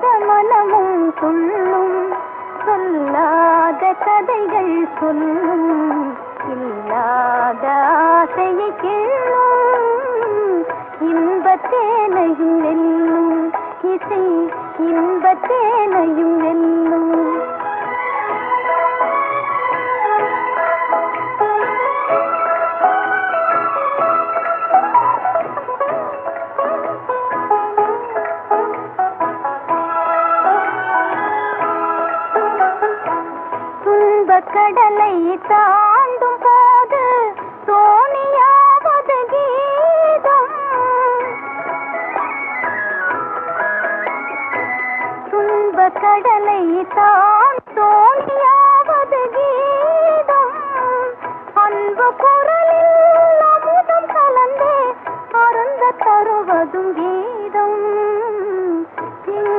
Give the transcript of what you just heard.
சொல்லாத மனமும் சொல்லும், சொல்லாத கதைகள் சொல்லும், இல்லாத ஆசையை கிள்ளும், இன்பத்தேனையும் வெல்லும் இசை, இன்பத்தேனையும் வெல்லும். கடலை தாண்டும் போது தோணியாவது கீதம், துன்ப கடலை தோணியாவது கீதம், அன்பு குரலில் அமுதம் கலந்தே அருந்த தருவதும் கீதம்.